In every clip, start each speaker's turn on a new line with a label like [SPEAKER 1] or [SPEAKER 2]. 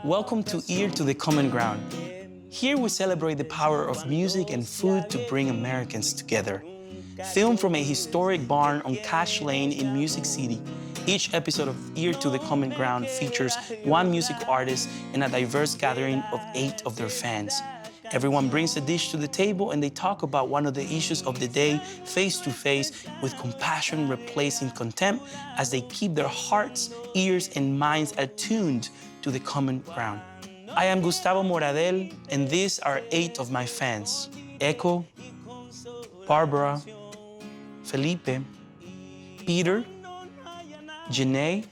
[SPEAKER 1] Welcome to Ear to the Common Ground. Here we celebrate the power of music and food to bring Americans together. Filmed from a historic barn on Cash Lane in Music City, each episode of Ear to the Common Ground features one music artist and a diverse gathering of 8 of their fans. Everyone brings a dish to the table and they talk about one of the issues of the day face to face with compassion replacing contempt as they keep their hearts, ears, and minds attuned to the common ground. I am Gustavo Moradel, and these are 8 of my fans: Echo, Barbara, Felipe, Peter, Janae,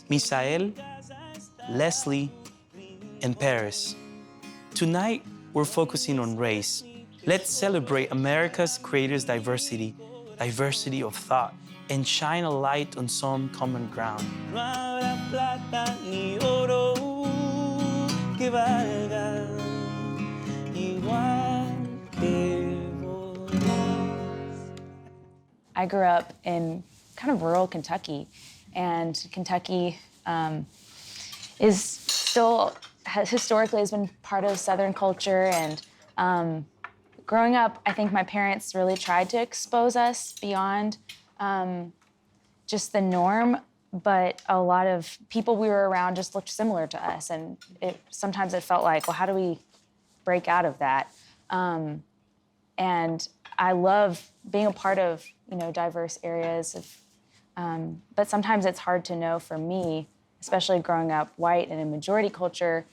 [SPEAKER 1] Misael, Leslie, and Paris. Tonight, we're focusing on race. Let's celebrate America's greatest diversity, diversity of thought, and shine a light on some common ground.
[SPEAKER 2] I grew up in kind of rural Kentucky, and Kentucky is still historically has been part of Southern culture. And growing up, I think my parents really tried to expose us beyond just the norm, but a lot of people we were around just looked similar to us, and sometimes it felt like, well, how do we break out of that? And I love being a part of, diverse areas but sometimes it's hard to know for me, especially growing up white in a majority culture,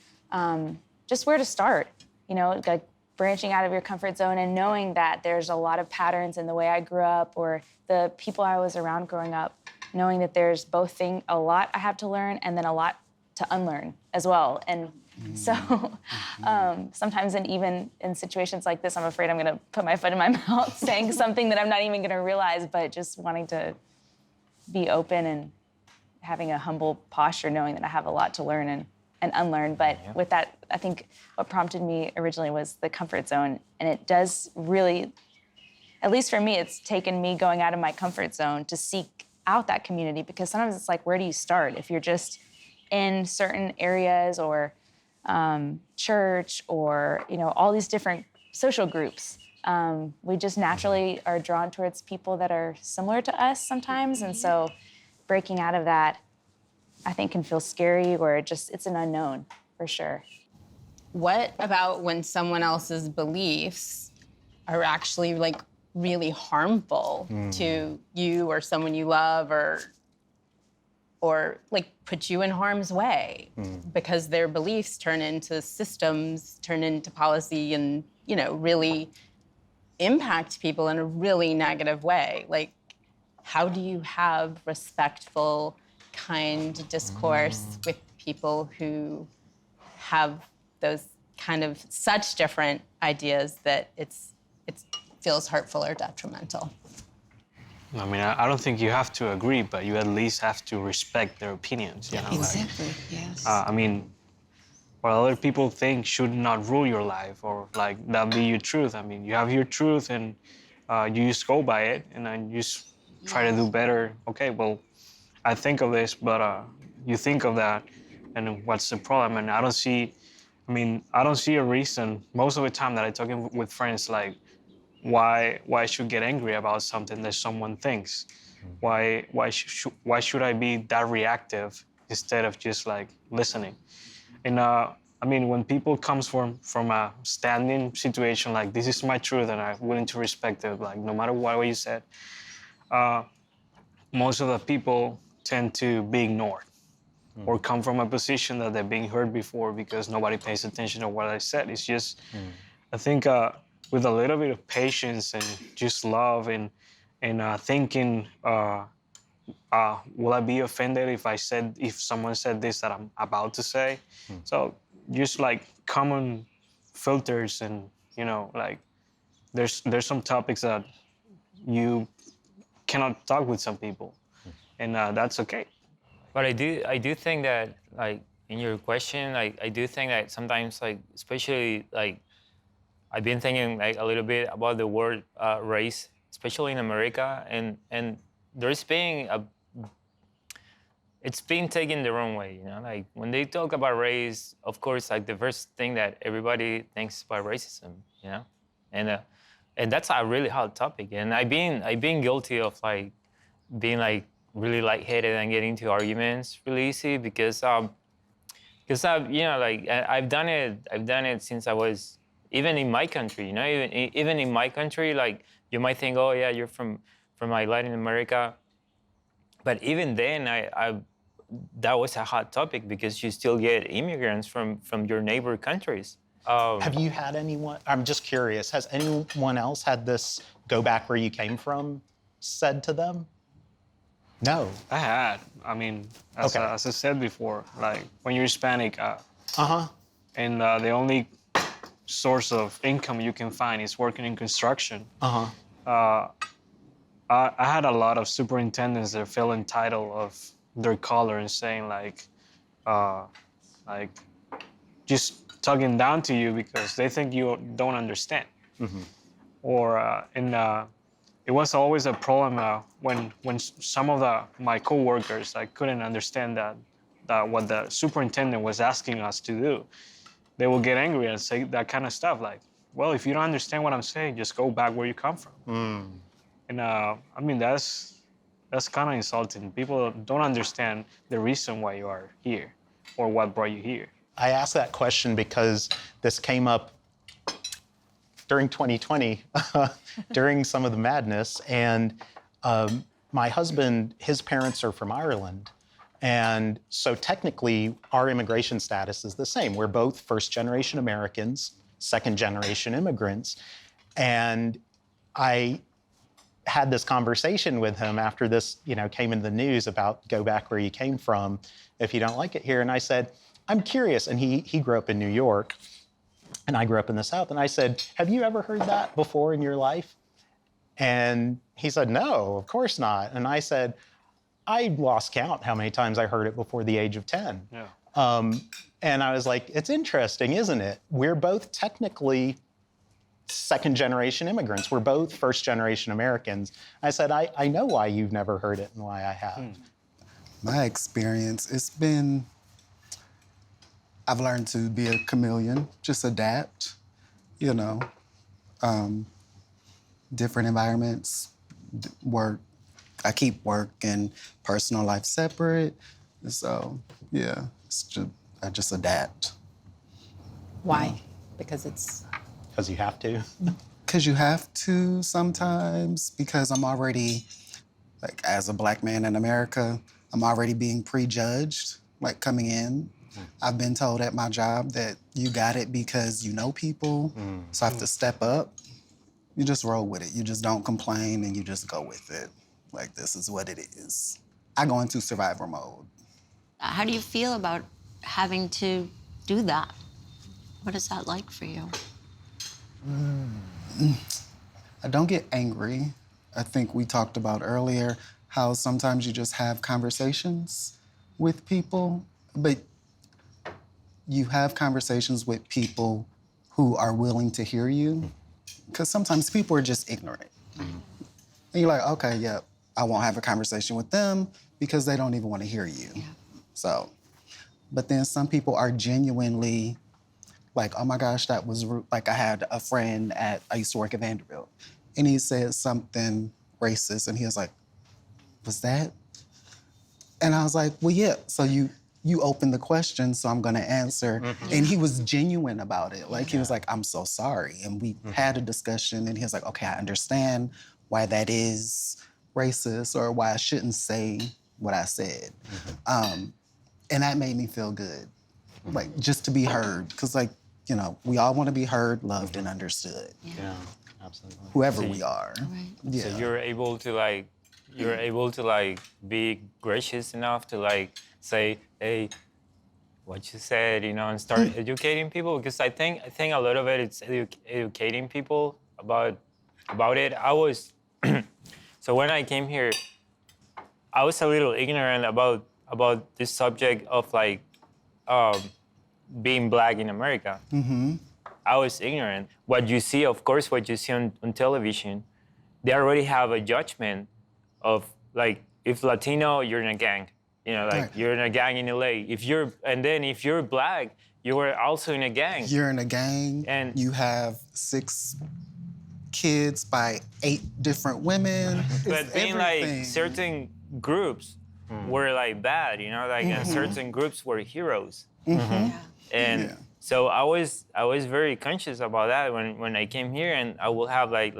[SPEAKER 2] just where to start, like branching out of your comfort zone and knowing that there's a lot of patterns in the way I grew up or the people I was around growing up, knowing that there's a lot I have to learn and then a lot to unlearn as well. And so sometimes, even in situations like this, I'm afraid I'm going to put my foot in my mouth saying something that I'm not even going to realize, but just wanting to be open and having a humble posture, knowing that I have a lot to learn and unlearn. But with that, I think what prompted me originally was the comfort zone. And it does really, at least for me, it's taken me going out of my comfort zone to seek out that community, because sometimes it's like, where do you start? If you're just in certain areas or church or, all these different social groups, we just naturally are drawn towards people that are similar to us sometimes. And so breaking out of that, I think, can feel scary, or it's an unknown for sure.
[SPEAKER 3] What about when someone else's beliefs are actually really harmful to you or someone you love, or put you in harm's way because their beliefs turn into systems, turn into policy, and really impact people in a really negative way? How do you have respectful, kind discourse with people who have those kind of such different ideas that it feels hurtful or detrimental?
[SPEAKER 4] I mean, I don't think you have to agree, but you at least have to respect their opinions.
[SPEAKER 5] Exactly, yes.
[SPEAKER 4] I mean, what other people think should not rule your life, or that be your truth. I mean, you have your truth, and you just go by it, and then you just try to do better. Okay, well, I think of this, but you think of that, and what's the problem? And I don't see a reason most of the time that I talk with friends, why I should get angry about something that someone thinks. Why should I be that reactive instead of just listening? And when people comes from a standing situation, this is my truth and I'm willing to respect it, no matter what you said, most of the people tend to be ignored or come from a position that they're being heard before because nobody pays attention to what I said. It's just, I think, with a little bit of patience and just love and thinking, will I be offended if someone said this that I'm about to say? So just common filters, and there's some topics that you cannot talk with some people, and that's okay.
[SPEAKER 6] But I do think that in your question, I do think that sometimes especially I've been thinking a little bit about the word race, especially in America, and there's been it's been taken the wrong way, you know? Like when they talk about race, of course, like the first thing that everybody thinks about racism, you know? And that's a really hard topic. And I've been guilty of like being like really lightheaded and getting into arguments really easy because I've, you know, like I've done it since I was, even in my country, you know, even in my country, like you might think, oh yeah, you're from like Latin America. But even then, that was a hot topic because you still get immigrants from your neighbor countries.
[SPEAKER 5] Have you had anyone, I'm just curious, has anyone else had this go back where you came from said to them? No.
[SPEAKER 4] I had. I mean, as I said before, like when you're Hispanic, and the only source of income you can find is working in construction. I had a lot of superintendents that feel entitled of their color and saying like just talking down to you because they think you don't understand. Or it was always a problem when some of my coworkers like couldn't understand that what the superintendent was asking us to do. They will get angry and say that kind of stuff like, well, if you don't understand what I'm saying, just go back where you come from. And I mean, that's kind of insulting. People don't understand the reason why you are here or what brought you here.
[SPEAKER 5] I asked that question because this came up during 2020, during some of the madness. And my husband, his parents are from Ireland. And so technically, our immigration status is the same. We're both first-generation Americans, second-generation immigrants. And I had this conversation with him after this, you know, came in the news about go back where you came from if you don't like it here. And I said, I'm curious. And he grew up in New York, and I grew up in the South. And I said, have you ever heard that before in your life? And he said, no, of course not. And I said, I lost count how many times I heard it before the age of 10.
[SPEAKER 4] Yeah.
[SPEAKER 5] And I was like, it's interesting, isn't it? We're both technically second-generation immigrants. We're both first-generation Americans. I said, I know why you've never heard it and why I have.
[SPEAKER 7] My experience, it's been, I've learned to be a chameleon, just adapt, you know. Different environments, work. I keep work and personal life separate. So, yeah, I just adapt.
[SPEAKER 3] Why? Because it's...
[SPEAKER 5] Because you have to.
[SPEAKER 7] Because you have to sometimes, because I'm already, like, as a Black man in America, I'm already being prejudged, like, coming in. I've been told at my job that you got it because you know people, so I have to step up. You just roll with it. You just don't complain, and you just go with it. Like, this is what it is. I go into survivor mode.
[SPEAKER 8] How do you feel about having to do that? What is that like for you?
[SPEAKER 7] I don't get angry. I think we talked about earlier how sometimes you just have conversations with people, but you have conversations with people who are willing to hear you, because sometimes people are just ignorant. And you're like, okay, yeah, I won't have a conversation with them because they don't even want to hear you. Yeah. So, but then some people are genuinely like, oh my gosh, that was rude. Like, I had a friend I used to work at Vanderbilt, and he said something racist, and he was like, was that? And I was like, well, yeah, so you opened the question, so I'm gonna answer. And he was genuine about it. Like, he was like, I'm so sorry. And we had a discussion, and he was like, okay, I understand why that is racist or why I shouldn't say what I said. And that made me feel good, like, just to be heard. Because, like, you know, we all want to be heard, loved, and understood.
[SPEAKER 5] Yeah, absolutely.
[SPEAKER 7] Whoever we are.
[SPEAKER 8] Right.
[SPEAKER 7] Yeah.
[SPEAKER 6] So you're able to like be gracious enough to like say, hey, what you said, you know, and start educating people, because I think a lot of it is educating people about it. I was so when I came here, I was a little ignorant about this subject of like being Black in America. I was ignorant. What you see, of course, what you see on television, they already have a judgment of like, if Latino, you're in a gang. You know, like
[SPEAKER 7] Right.
[SPEAKER 6] you're in a gang in LA. If you're black, you were also in a gang.
[SPEAKER 7] You're in a gang,
[SPEAKER 6] And-
[SPEAKER 7] you have 6 kids by 8 different women.
[SPEAKER 6] But
[SPEAKER 7] It's
[SPEAKER 6] being
[SPEAKER 7] everything.
[SPEAKER 6] like certain groups were like bad, you know, like and certain groups were heroes. And
[SPEAKER 7] Yeah.
[SPEAKER 6] so I was very conscious about that when I came here, and I will have like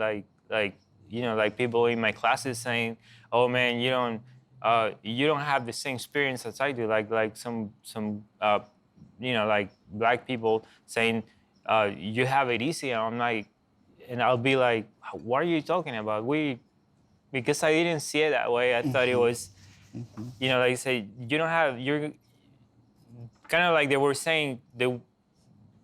[SPEAKER 6] you know, like people in my classes saying, "Oh man, you don't have the same experience as I do." Like some you know, like black people saying, "You have it easy." And I'm like, and I'll be like, "What are you talking about?" Because I didn't see it that way. I thought it was, you know, like I say, you're kind of like they were saying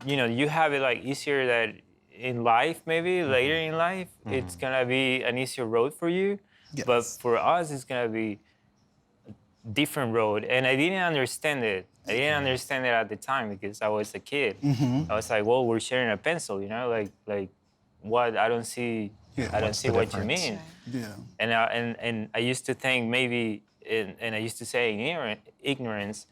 [SPEAKER 6] you know, you have it like easier that in life, maybe later in life, it's gonna be an easier road for you. But
[SPEAKER 7] Yes.
[SPEAKER 6] for us, it's gonna be a different road. And I didn't understand it. I didn't understand it at the time because I was a kid. I was like, well, we're sharing a pencil, you know, like what? I don't see.
[SPEAKER 7] Yeah,
[SPEAKER 6] I don't
[SPEAKER 5] what's
[SPEAKER 6] see
[SPEAKER 5] the
[SPEAKER 6] what you
[SPEAKER 5] difference?
[SPEAKER 6] mean.
[SPEAKER 7] Yeah.
[SPEAKER 6] And I used to think maybe, and I used to say ignorance.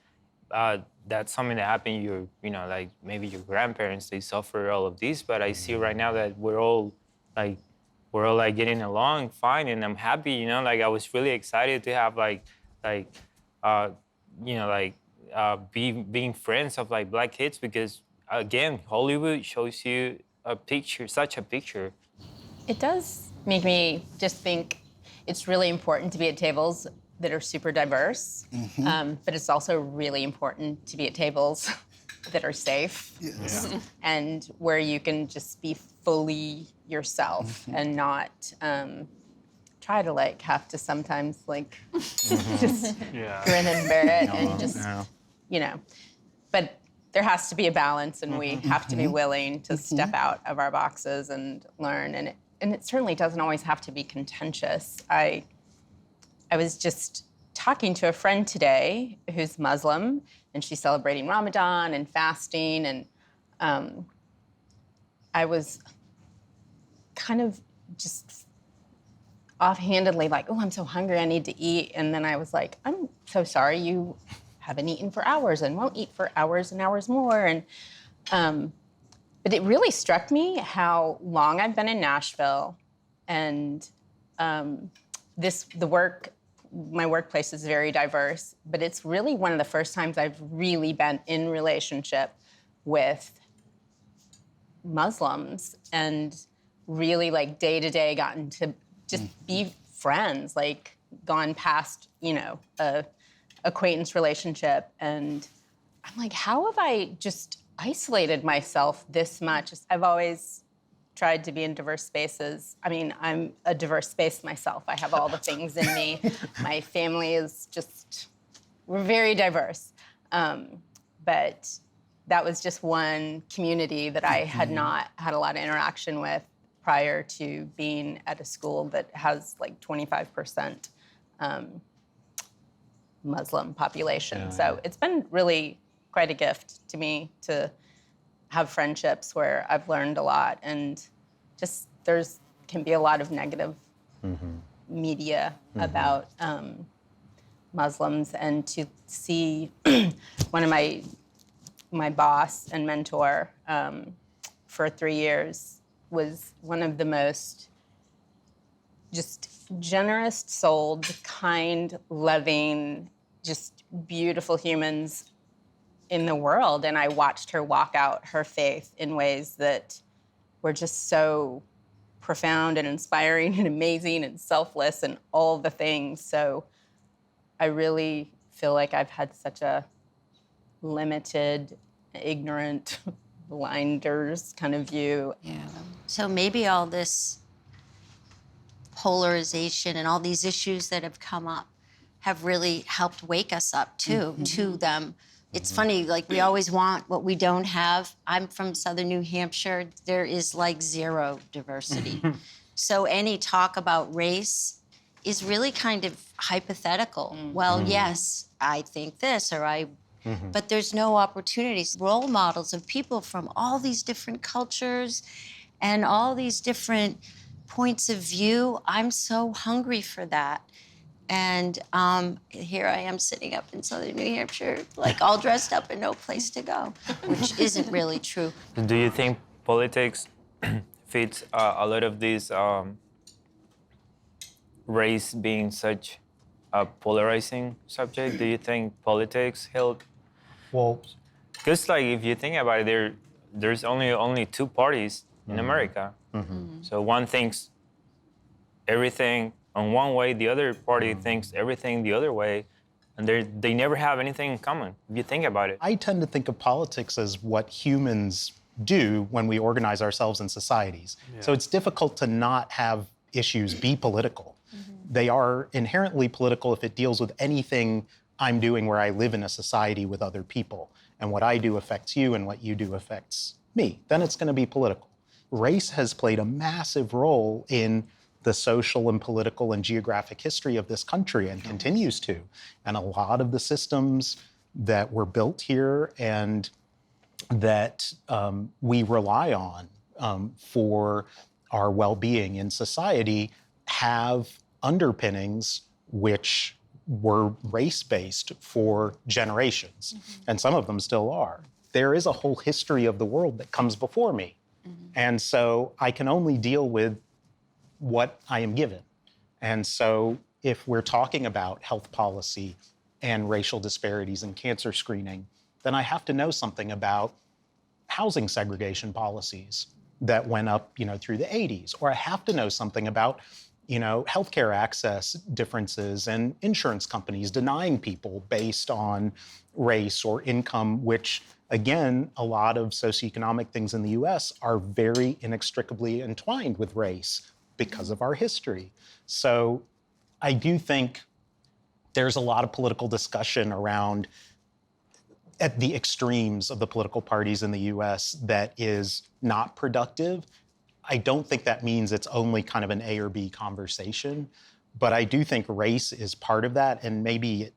[SPEAKER 6] That's something that happened. You know, like maybe your grandparents, they suffer all of this. But I see right now that we're all like getting along fine, and I'm happy. You know, like I was really excited to have you know, like being friends of like black kids, because again, Hollywood shows you a picture, such a picture.
[SPEAKER 3] It does make me just think it's really important to be at tables that are super diverse, but it's also really important to be at tables that are safe and where you can just be fully yourself and not try to like have to sometimes like just grin and bear it and just, you know. But there has to be a balance, and we have to be willing to step out of our boxes and learn. And it certainly doesn't always have to be contentious. I was just talking to a friend today who's Muslim, and she's celebrating Ramadan and fasting, and I was kind of just offhandedly like, oh, I'm so hungry, I need to eat. And then I was like, I'm so sorry, you haven't eaten for hours and won't eat for hours and hours more. And but it really struck me how long I've been in Nashville, and my workplace is very diverse, but it's really one of the first times I've really been in relationship with Muslims and really like day to day gotten to just be friends, like gone past, you know, a acquaintance relationship. And I'm like, how have I just isolated myself this much? I've always tried to be in diverse spaces. I mean, I'm a diverse space myself. I have all the things in me. My family is just, we're very diverse. But that was just one community that I had not had a lot of interaction with prior to being at a school that has like 25% Muslim population. So it's been really quite a gift to me to have friendships where I've learned a lot, and just can be a lot of negative media about Muslims, and to see one of my boss and mentor for 3 years was one of the most just generous-souled, kind, loving, just beautiful humans in the world. And I watched her walk out her faith in ways that were just so profound and inspiring and amazing and selfless and all the things. So I really feel like I've had such a limited, ignorant, blinders kind of view.
[SPEAKER 8] Yeah. So maybe all this polarization and all these issues that have come up have really helped wake us up too to them. It's funny, like we always want what we don't have. I'm from Southern New Hampshire. There is like zero diversity. So any talk about race is really kind of hypothetical. Well, yes, I think this, or but there's no opportunities. Role models of people from all these different cultures and all these different points of view. I'm so hungry for that. And here I am sitting up in southern New Hampshire, like all dressed up and no place to go, which isn't really true.
[SPEAKER 6] Do you think politics fits a lot of this race being such a polarizing subject? Do you think politics help?
[SPEAKER 5] Well,
[SPEAKER 6] Because like if you think about it, there's only two parties in America. So one thinks everything on one way, the other party thinks everything the other way, and they never have anything in common. If you think about it.
[SPEAKER 5] I tend to think of politics as what humans do when we organize ourselves in societies. So it's difficult to not have issues be political. They are inherently political if it deals with anything I'm doing where I live in a society with other people. And what I do affects you and what you do affects me. Then it's going to be political. Race has played a massive role in the social and political and geographic history of this country and continues to. And a lot of the systems that were built here and that we rely on for our well-being in society have underpinnings which were race-based for generations, and some of them still are. There is a whole history of the world that comes before me. And so I can only deal with what I am given. And so if we're talking about health policy and racial disparities in cancer screening, then I have to know something about housing segregation policies that went up, through the 80s, or I have to know something about, healthcare access differences and insurance companies denying people based on race or income, which, again, a lot of socioeconomic things in the US are very inextricably entwined with race because of our history. So I do think there's a lot of political discussion around at the extremes of the political parties in the US that is not productive. I don't think that means it's only kind of an A or B conversation, but I do think race is part of that, and maybe,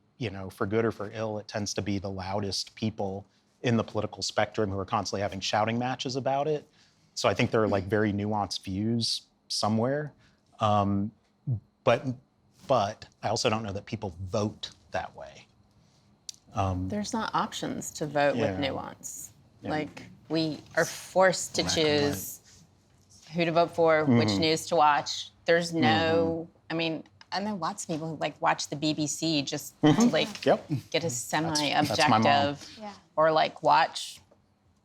[SPEAKER 5] for good or for ill, it tends to be the loudest people in the political spectrum who are constantly having shouting matches about it. So I think there are like very nuanced views somewhere, but I also don't know that people vote that way.
[SPEAKER 3] There's not options to vote with
[SPEAKER 5] Yeah.
[SPEAKER 3] nuance. Like, we are forced to choose who to vote for, which news to watch. There's no, I mean, I know lots of people who like watch the BBC just to like get a semi-objective, or like watch,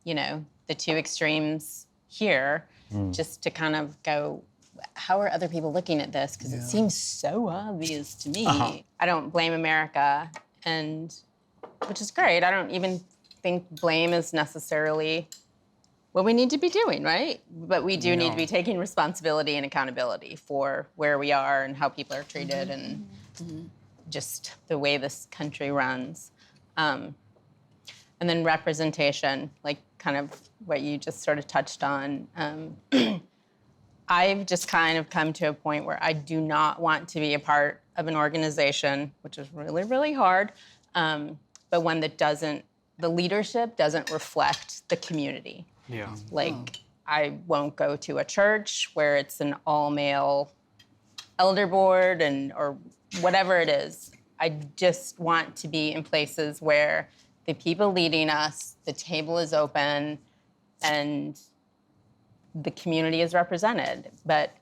[SPEAKER 3] the two extremes here, just to kind of go, how are other people looking at this? Because it seems so obvious to me. I don't blame America, and which is great. I don't even think blame is necessarily what we need to be doing, right? But we do need to be taking responsibility and accountability for where we are and how people are treated and just the way this country runs. And then representation, like kind of what you just sort of touched on. I've just kind of come to a point where I do not want to be a part of an organization, which is really, really hard, but one that the leadership doesn't reflect the community.
[SPEAKER 4] Yeah.
[SPEAKER 3] Like, I won't go to a church where it's an all-male elder board or whatever it is. I just want to be in places where the people leading us, the table is open, and the community is represented. But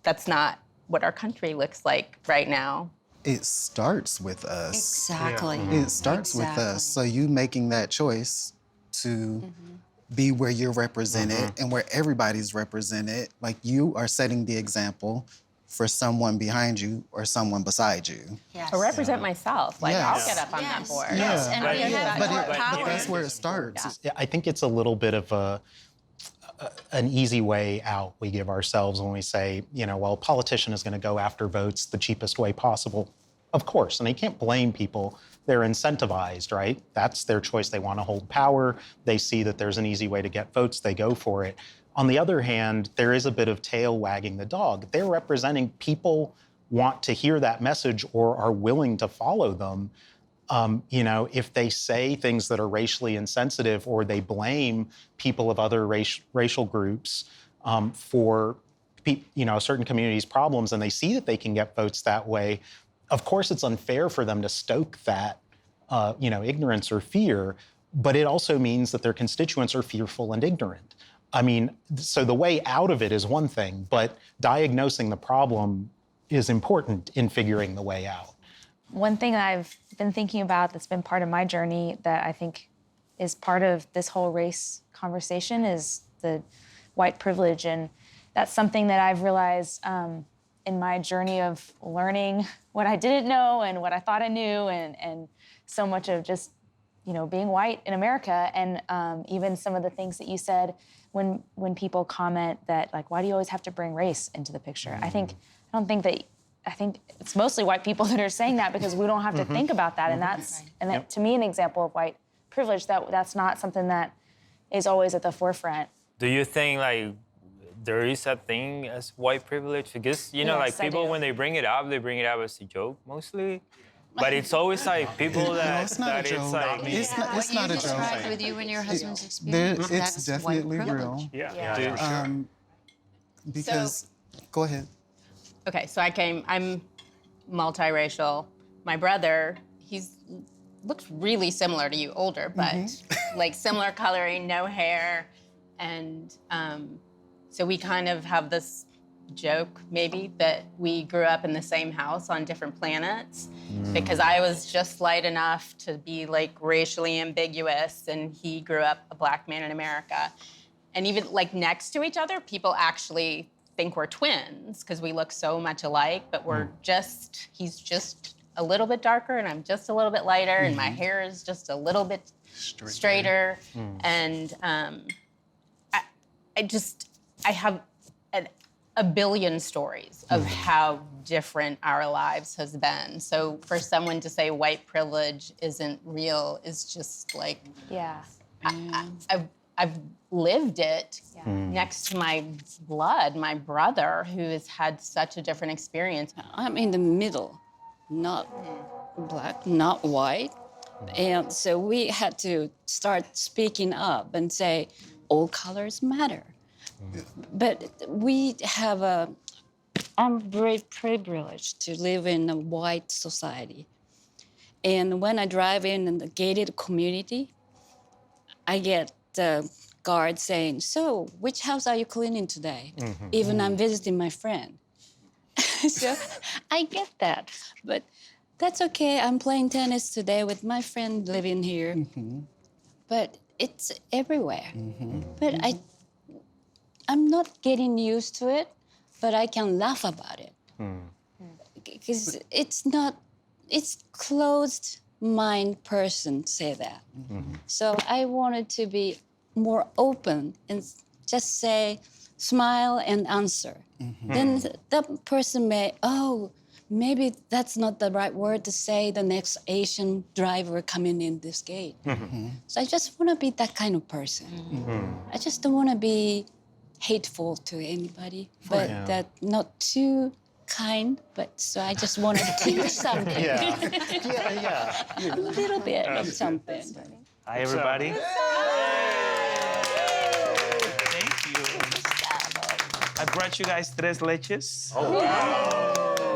[SPEAKER 3] that's not what our country looks like right now.
[SPEAKER 7] It starts with us.
[SPEAKER 8] Exactly.
[SPEAKER 7] It starts with us. So you making that choice to be where you're represented and where everybody's represented, like you are setting the example for someone behind you or someone beside you.
[SPEAKER 8] Yes.
[SPEAKER 3] Or represent myself. Like, I'll
[SPEAKER 7] Yes.
[SPEAKER 3] get up on that board.
[SPEAKER 8] Yes, and we have
[SPEAKER 7] But,
[SPEAKER 8] more
[SPEAKER 7] but
[SPEAKER 8] power.
[SPEAKER 7] that's where it starts.
[SPEAKER 5] I think it's a little bit of an easy way out we give ourselves when we say, well, a politician is going to go after votes the cheapest way possible. Of course, and you can't blame people. They're incentivized, right? That's their choice. They want to hold power. They see that there's an easy way to get votes. They go for it. On the other hand, there is a bit of tail wagging the dog. They're representing people want to hear that message or are willing to follow them. If they say things that are racially insensitive or they blame people of other racial groups for a certain community's problems and they see that they can get votes that way, of course it's unfair for them to stoke that, ignorance or fear, but it also means that their constituents are fearful and ignorant. I mean, so the way out of it is one thing, but diagnosing the problem is important in figuring the way out.
[SPEAKER 2] One thing I've been thinking about that's been part of my journey that I think is part of this whole race conversation is the white privilege. And that's something that I've realized in my journey of learning what I didn't know and what I thought I knew, and so much of just, being white in America. And even some of the things that you said when people comment that, like, why do you always have to bring race into the picture? I think it's mostly white people that are saying that because we don't have to think about that. And that's, to me, an example of white privilege, that's not something that is always at the forefront.
[SPEAKER 6] Do you think, like, there is a thing as white privilege? Because,
[SPEAKER 2] Yes, I
[SPEAKER 6] people,
[SPEAKER 2] do.
[SPEAKER 6] when they bring it up as a joke, mostly. But it's always, like, people that,
[SPEAKER 7] it's not a joke.
[SPEAKER 6] it's, like...
[SPEAKER 7] It's not
[SPEAKER 8] what
[SPEAKER 7] a
[SPEAKER 8] you
[SPEAKER 7] joke.
[SPEAKER 8] described with you and your husband's
[SPEAKER 7] There,
[SPEAKER 8] experience,
[SPEAKER 7] it's
[SPEAKER 8] that's white
[SPEAKER 7] definitely
[SPEAKER 8] privilege.
[SPEAKER 7] real.
[SPEAKER 6] Yeah.
[SPEAKER 7] Because, go ahead.
[SPEAKER 3] Okay, so I'm multiracial. My brother, looks really similar to you, older, but like similar coloring, no hair. And so we kind of have this joke, maybe, that we grew up in the same house on different planets because I was just light enough to be like racially ambiguous and he grew up a black man in America. And even like next to each other, people actually think we're twins because we look so much alike, but he's just a little bit darker and I'm just a little bit lighter and my hair is just a little bit straighter. And I have a billion stories of how different our lives has been. So for someone to say white privilege isn't real is just like,
[SPEAKER 2] Yeah.
[SPEAKER 3] I've lived it next to my blood, my brother, who has had such a different experience.
[SPEAKER 9] I'm in the middle, not black, not white. And so we had to start speaking up and say, all colors matter. But I'm very privileged to live in a white society. And when I drive in the gated community, I get the guard saying, so which house are you cleaning today? Even I'm visiting my friend. So I get that. But that's okay. I'm playing tennis today with my friend living here. But it's everywhere. But I'm not getting used to it, but I can laugh about it. Because it's closed mind person say that. So I wanted to be more open and just say, smile and answer. Then that person may, maybe that's not the right word to say the next Asian driver coming in this gate. So I just want to be that kind of person. I just don't want to be hateful to anybody, but that not too kind, but so I just want to teach something. A little bit of something.
[SPEAKER 1] Hi, everybody. Thank you. I brought you guys tres leches.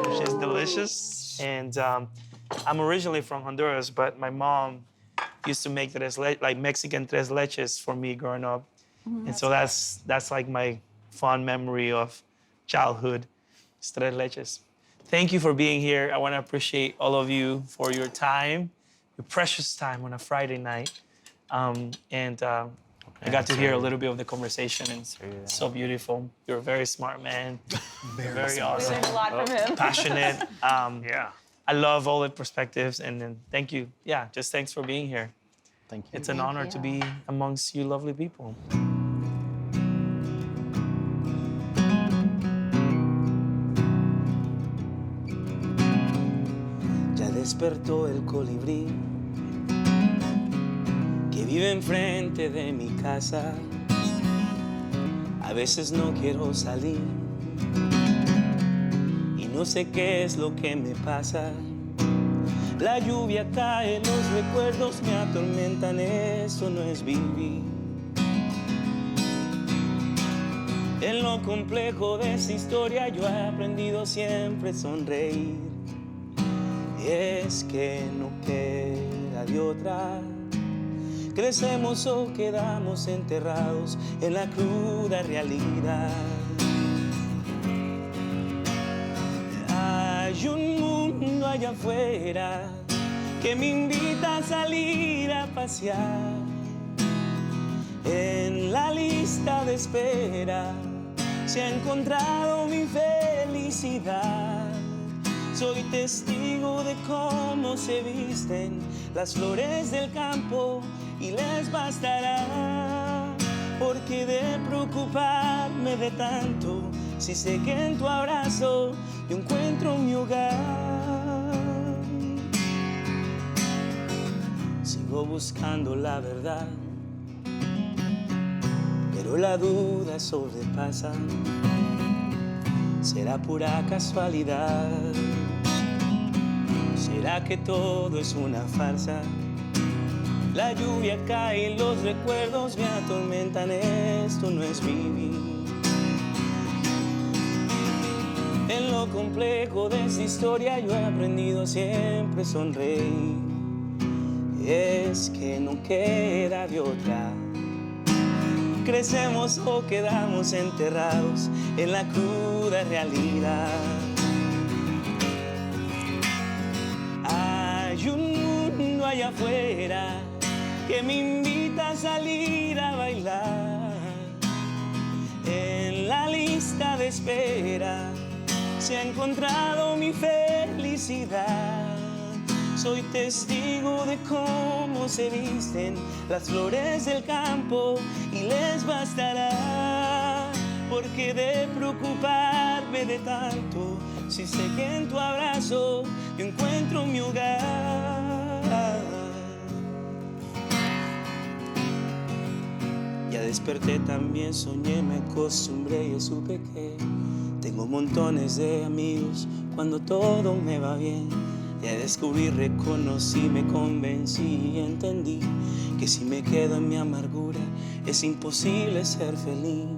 [SPEAKER 1] Which is delicious. And I'm originally from Honduras, but my mom used to make like Mexican tres leches for me growing up. And so that's like my fond memory of childhood, tres leches. Thank you for being here. I want to appreciate all of you for your time, your precious time on a Friday night. I got to hear a little bit of the conversation, and it's so beautiful. You're a very smart man, very awesome,
[SPEAKER 2] Learned a lot from him.
[SPEAKER 1] passionate. I love all the perspectives, and then thank you. Yeah, just thanks for being here.
[SPEAKER 5] Thank you.
[SPEAKER 1] It's an honor to be amongst you lovely people. Ya despertó el colibrí que vive enfrente de mi casa. A veces no quiero salir y no sé qué es lo que me pasa. La lluvia cae, los recuerdos me atormentan, eso no es vivir. En lo complejo de esta historia yo he aprendido siempre a sonreír. Y es que no queda de otra. Crecemos o quedamos enterrados en la cruda realidad. Hay un mundo allá afuera que me invita a salir a pasear. En la lista de espera se ha encontrado mi felicidad. Soy testigo de cómo se visten las flores del campo y les bastará. Porque de preocuparme de tanto, si sé que en tu abrazo yo encuentro mi hogar. Sigo buscando la verdad, pero la duda sobrepasa. ¿Será pura casualidad? ¿Será que todo es una farsa? La lluvia cae y los recuerdos me atormentan. Esto no es vivir. En lo complejo de esta historia yo he aprendido siempre a sonreír. Es que no queda de otra. Crecemos o quedamos enterrados en la cruda realidad. Hay un mundo allá afuera que me invita a salir a bailar. En la lista de espera se ha encontrado mi felicidad. Soy testigo de cómo se visten las flores del campo y les bastará. Porque de preocuparme de tanto, si sé que en tu abrazo yo encuentro mi hogar. Ya desperté, también soñé, me acostumbré y supe que tengo montones de amigos cuando todo me va bien. Ya descubrí, reconocí, me convencí y entendí que si me quedo en mi amargura es imposible ser feliz.